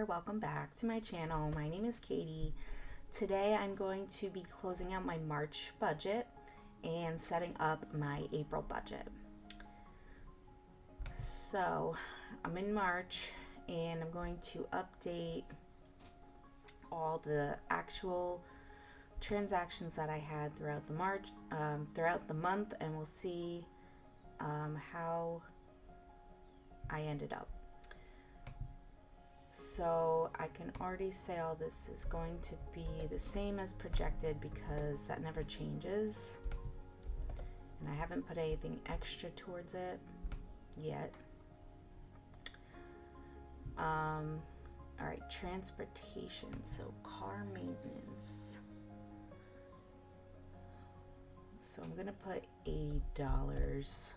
there, welcome back to my channel. My name is Katie. Today I'm going to be closing out my March budget and setting up my April budget. So I'm in March and I'm going to update all the actual transactions that I had throughout the month, and we'll see how I ended up. So I can already say all this is going to be the same as projected because that never changes. And I haven't put anything extra towards it yet. Alright, transportation. So car maintenance. So I'm going to put $80.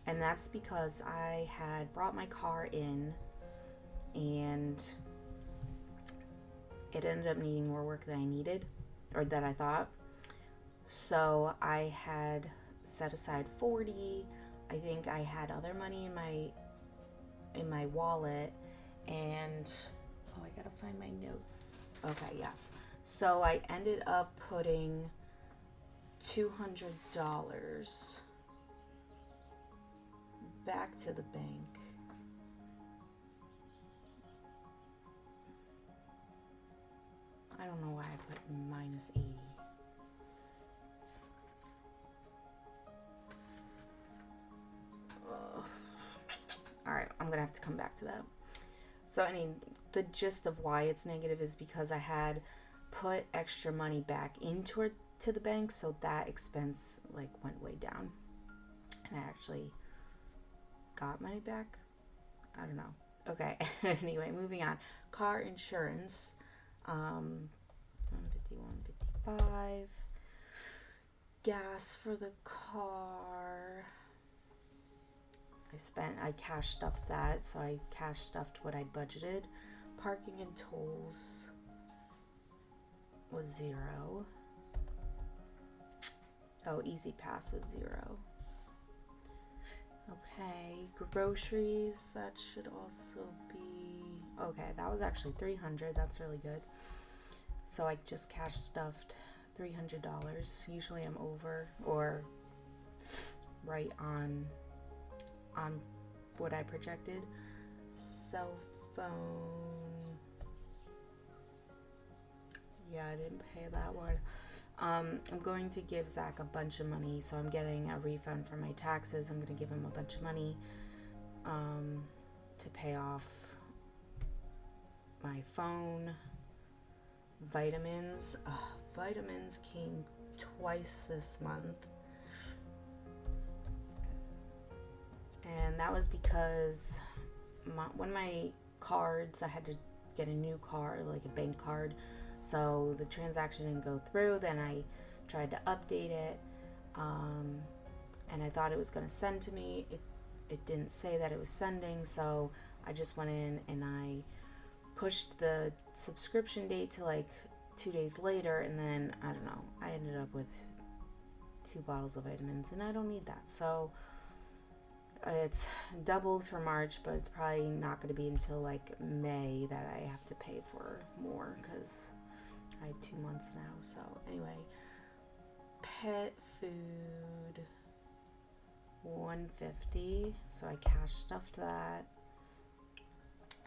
And that's because I had brought my car in and it ended up needing more work than I needed, or that I thought. So I had set aside 40. I think I had other money in my wallet, and I gotta find my notes. Okay, yes. So I ended up putting $200 back to the bank. I don't know why I put minus 80. Alright, I'm gonna have to come back to that. So, the gist of why it's negative is because I had put extra money back into it to the bank, so that expense went way down. And I actually got money back. I don't know. Okay, anyway, moving on. Car insurance. 150, 155. Gas for the car. I cash stuffed that, so I cash stuffed what I budgeted. Parking and tolls was 0. Oh, Easy Pass was 0. Okay, groceries, that should also be, okay, that was actually 300. That's really good. So I just cash stuffed $300. Usually I'm over or right on what I projected. Cell phone, yeah, I didn't pay that one. I'm going to give Zach a bunch of money, so I'm getting a refund for my taxes. I'm going to give him a bunch of money to pay off my phone. Vitamins. Vitamins came twice this month. And that was because one of my cards, I had to get a new card, like a bank card. So the transaction didn't go through. Then I tried to update it. And I thought it was going to send to me. It didn't say that it was sending. So I just went in and I pushed the subscription date to 2 days later. And then, I don't know, I ended up with 2 bottles of vitamins. And I don't need that. So it's doubled for March, but it's probably not going to be until May that I have to pay for more because I have 2 months now. So anyway, pet food, $150. So I cash stuffed that.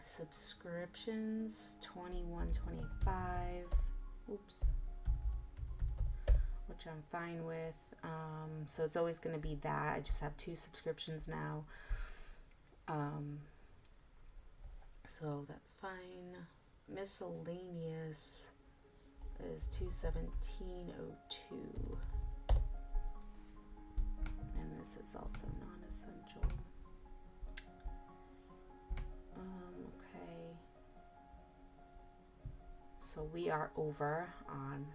Subscriptions, $21.25. Oops. Which I'm fine with. So it's always going to be that. I just have 2 subscriptions now. So that's fine. Miscellaneous is $217.02. And this is also non-essential. Okay. So we are over on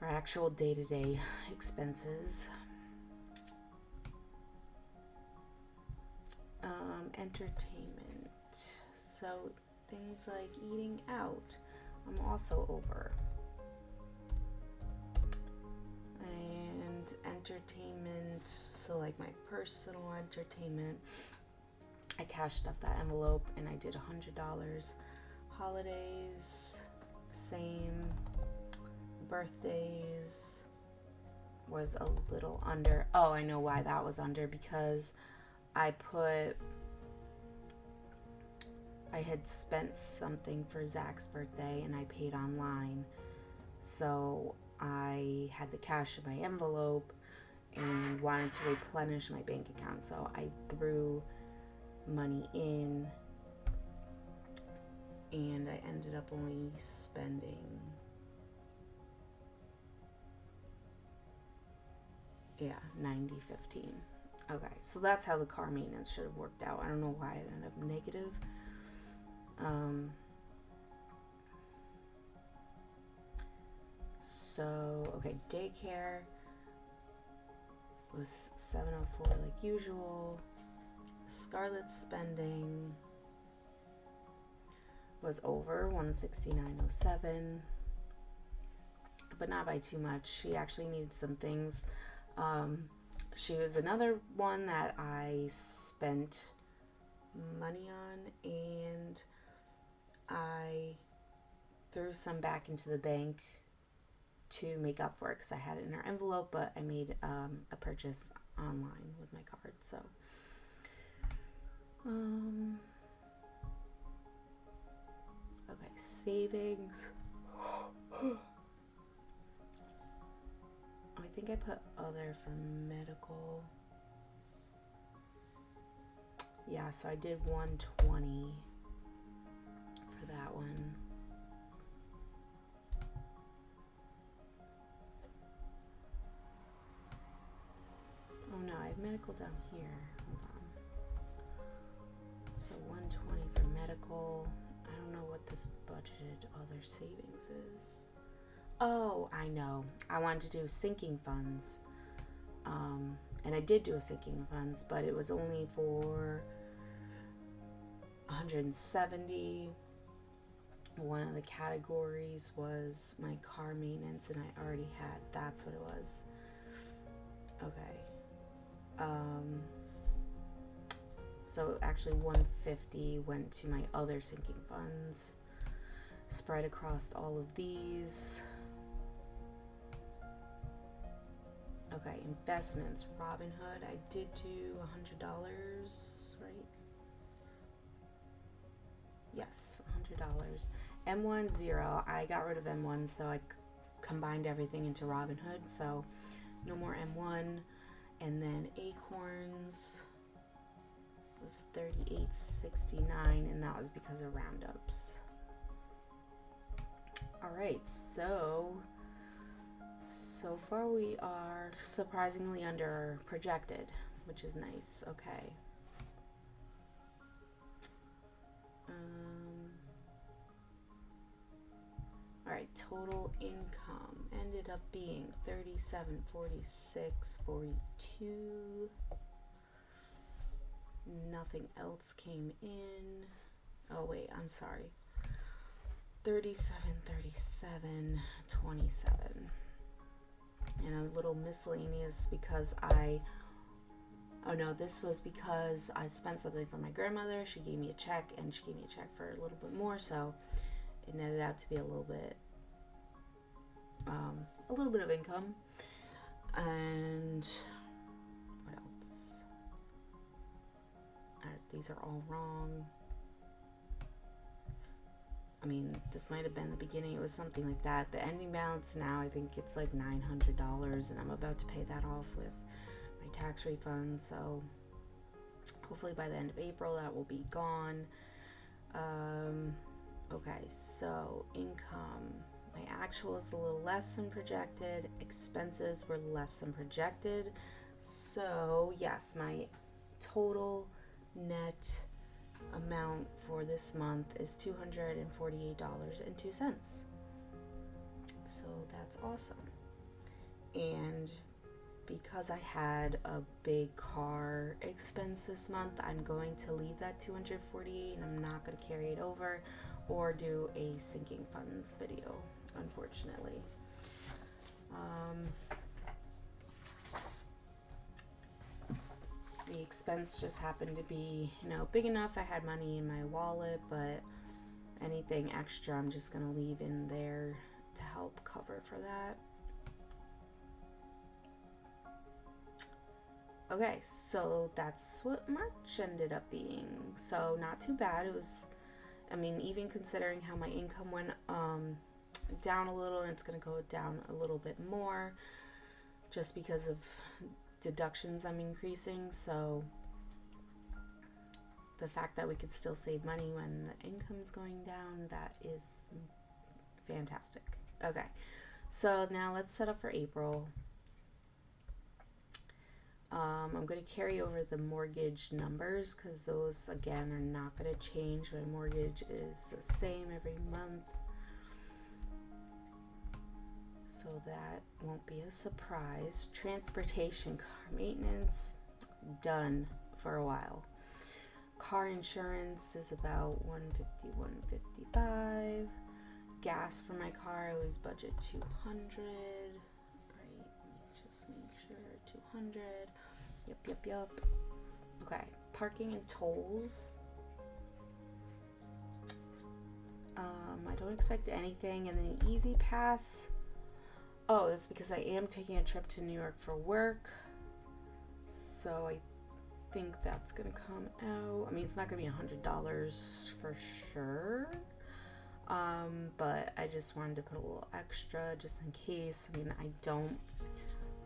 our actual day-to-day expenses. Entertainment. So things like eating out, I'm also over. And entertainment, so my personal entertainment, I cashed stuffed that envelope and I did $100. Holidays, same. Birthdays was a little under. Oh, I know why that was under, because I had spent something for Zach's birthday and I paid online. So I had the cash in my envelope and wanted to replenish my bank account. So I threw money in and I ended up only spending, $90.15. Okay, so that's how the car maintenance should have worked out. I don't know why it ended up negative. So, okay, daycare was $704 like usual. Scarlett's spending was over $169.07, but not by too much. She actually needed some things. She was another one that I spent money on, and I threw some back into the bank to make up for it because I had it in her envelope, but I made a purchase online with my card. So okay, savings. I think I put other for medical. Yeah, so I did 120 for that one. Oh no, I have medical down here. Hold on. So 120 for medical. I don't know what this budgeted other savings is. Oh, I know. I wanted to do sinking funds. And I did do a sinking funds, but it was only for 170. One of the categories was my car maintenance, and I already had. That's what it was. Okay. So actually 150 went to my other sinking funds, spread across all of these. Okay, investments. Robinhood, I did do $100, right? Yes, $100. M1, 0. I got rid of M1, so I combined everything into Robinhood, so no more M1. And then Acorns was $38.69, and that was because of roundups. Alright, so far we are surprisingly under projected, which is nice. Okay. Alright, total income ended up being $37.46.42. Nothing else came in. Oh wait, I'm sorry. $37.37.27. And a little miscellaneous because this was because I spent something for my grandmother. She gave me a check, and she gave me a check for a little bit more, so it netted out to be a little bit of income. And what else? These are all wrong. I mean, this might have been the beginning. It was something like that. The ending balance now, I think it's like $900, and I'm about to pay that off with my tax refund. So hopefully by the end of April, that will be gone. Okay, so income. My actual is a little less than projected. Expenses were less than projected. So yes, my total net amount for this month is $248.02. So that's awesome. And because I had a big car expense this month, I'm going to leave that $248, and I'm not going to carry it over or do a sinking funds video, unfortunately. The expense just happened to be, big enough. I had money in my wallet, but anything extra I'm just going to leave in there to help cover for that. Okay, so that's what March ended up being. So not too bad. It was, even considering how my income went down a little, and it's going to go down a little bit more just because of deductions I'm increasing. So the fact that we could still save money when the income's going down, that is fantastic. Okay, so now let's set up for April. I'm going to carry over the mortgage numbers because those, again, are not going to change. My mortgage is the same every month, so that won't be a surprise. Transportation, car maintenance, done for a while. Car insurance is about $150, $155. Gas for my car, I always budget $200. Right, let's just make sure 200. Yep. Okay, parking and tolls. I don't expect anything. And then Easy Pass. Oh, that's because I am taking a trip to New York for work. So I think that's gonna come out. It's not gonna be $100 for sure. But I just wanted to put a little extra just in case. I don't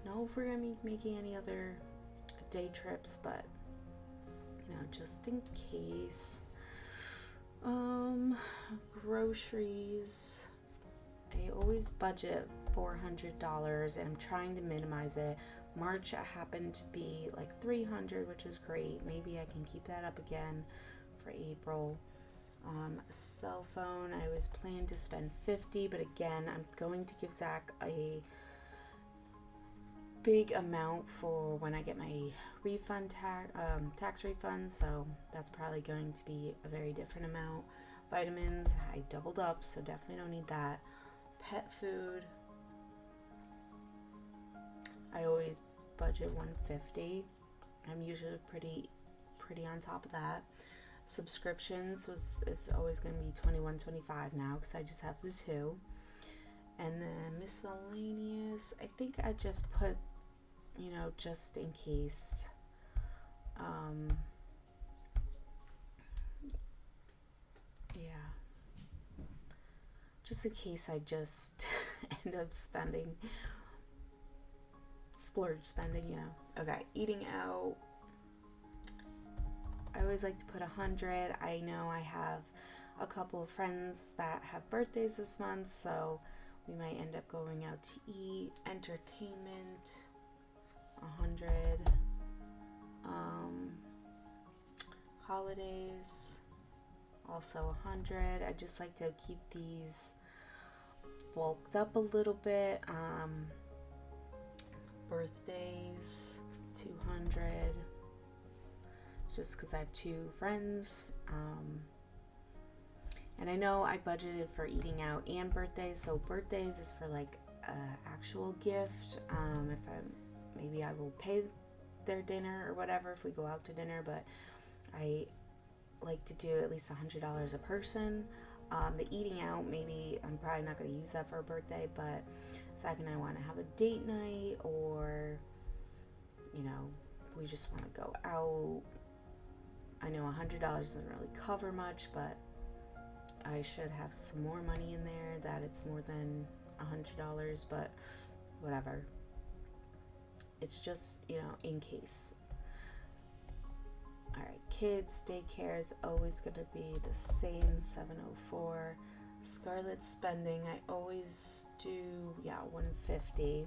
know if we're gonna be making any other day trips, but just in case. Groceries, I always budget $400 and I'm trying to minimize it. March happened to be like $300, which is great. Maybe I can keep that up again for April. Cell phone, I always plan to spend $50, but again, I'm going to give Zach a big amount for when I get my refund tax refund, so that's probably going to be a very different amount. Vitamins, I doubled up, so definitely don't need that. Pet food, I always budget $150. I'm usually pretty on top of that. Subscriptions is always going to be $21.25 now because I just have the two. And then miscellaneous, I think I just put, just in case. Just in case I just end up splurge spending, Okay, eating out. I always like to put 100. I know I have a couple of friends that have birthdays this month, so we might end up going out to eat. Entertainment, 100. Holidays, also 100. I just like to keep these bulked up a little bit. Birthdays, 200. Just because I have two friends. And I know I budgeted for eating out and birthdays. So birthdays is for like actual gift. Maybe I will pay their dinner or whatever if we go out to dinner, but I like to do at least $100 a person. The eating out, maybe I'm probably not going to use that for a birthday, but Zach and I want to have a date night, or we just want to go out. I know $100 doesn't really cover much, but I should have some more money in there that it's more than $100, but whatever. It's just, in case. Alright, kids, daycare is always going to be the same, $704. Scarlett's spending, I always do, $150.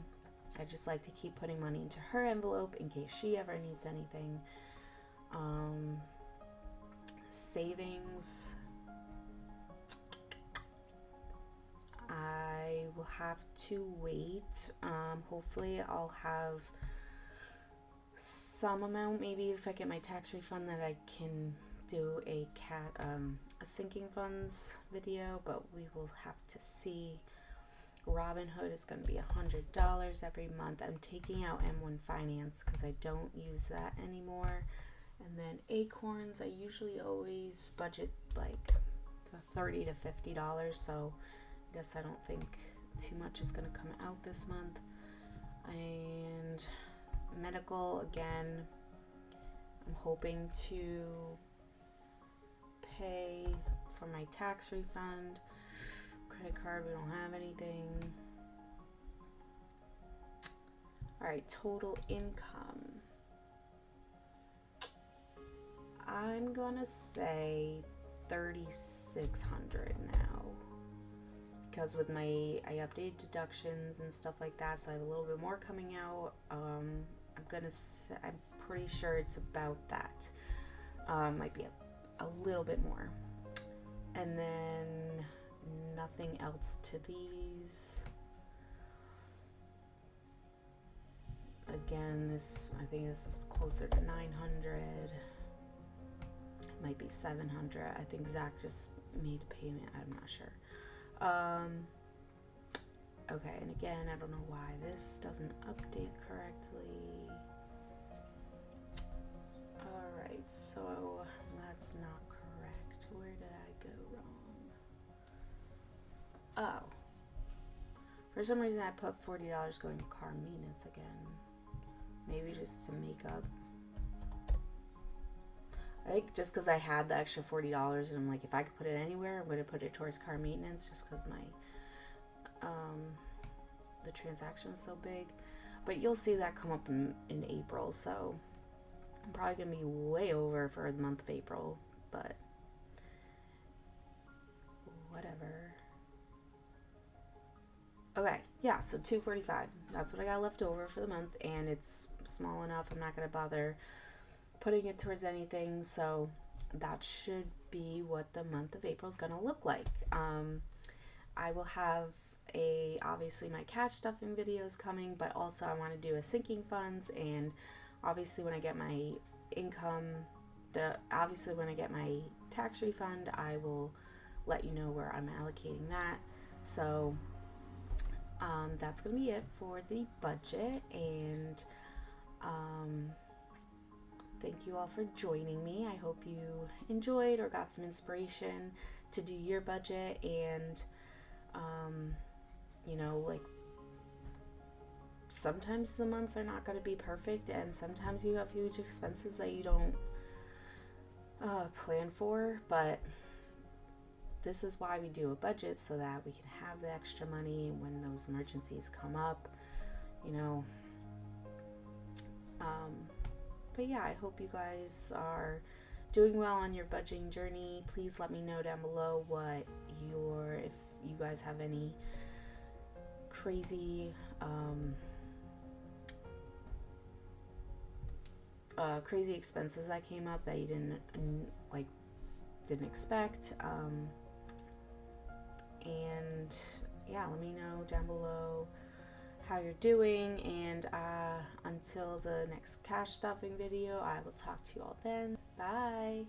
I just like to keep putting money into her envelope in case she ever needs anything. Savings, I will have to wait. Hopefully I'll have some amount, maybe if I get my tax refund, that I can do a sinking funds video, but we will have to see. Robinhood is going to be $100 every month. I'm taking out M1 Finance because I don't use that anymore. And then Acorns, I usually always budget like $30 to $50, so I guess I don't think too much is going to come out this month. And medical, again, I'm hoping to pay for my tax refund. Credit card, we don't have anything. All right, total income. I'm gonna say 3,600 now, because with I updated deductions and stuff like that, so I have a little bit more coming out. I'm pretty sure it's about that. Might be a little bit more, and then nothing else to these. Again, I think this is closer to 900. It might be 700. I think Zach just made a payment. I'm not sure. Okay, and again, I don't know why this doesn't update correctly. Alright, so that's not correct. Where did I go wrong? Oh. For some reason I put $40 going to car maintenance again. Maybe just to make up. I think just because I had the extra $40 and I'm like, if I could put it anywhere, I'm going to put it towards car maintenance just because my the transaction is so big. But you'll see that come up in April, so I'm probably going to be way over for the month of April, but whatever. Okay, yeah, so $245. That's what I got left over for the month, and it's small enough. I'm not going to bother putting it towards anything, so that should be what the month of April is going to look like. I will have obviously my cash stuffing videos coming, but also I want to do a sinking funds, and obviously when I get my income, when I get my tax refund, I will let you know where I'm allocating that. So that's going to be it for the budget, and thank you all for joining me. I hope you enjoyed or got some inspiration to do your budget, and like sometimes the months are not going to be perfect, and sometimes you have huge expenses that you don't plan for, but this is why we do a budget, so that we can have the extra money when those emergencies come up, but yeah, I hope you guys are doing well on your budgeting journey. Please let me know down below if you guys have any crazy crazy expenses that came up that you didn't expect, and yeah, let me know down below how you're doing, and until the next cash stuffing video, I will talk to you all then. Bye.